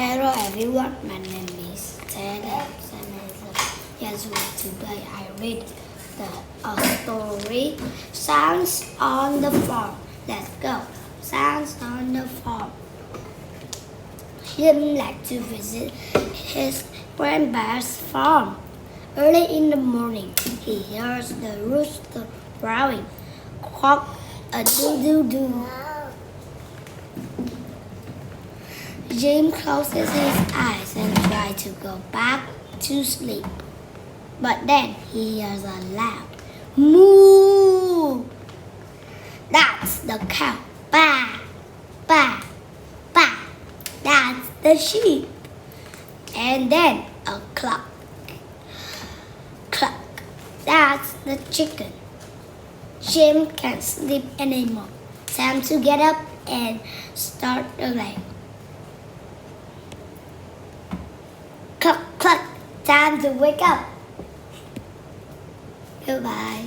Hello everyone, my name is Taylor. Yesterday today I read a story, Sounds on the Farm. Let's go. Sounds on the Farm. Jim liked to visit his grandpa's farm. Early in the morning, he hears the rooster crowing. Quack a doo-doo-doo. Jim closes his eyes and tries to go back to sleep. But then he hears a loud moo. That's the cow. Bah, bah, bah. That's the sheep. And then a cluck, cluck. That's the chicken. Jim can't sleep anymore. Time to get up and start the day. Cluck, cluck. Time to wake up. Goodbye.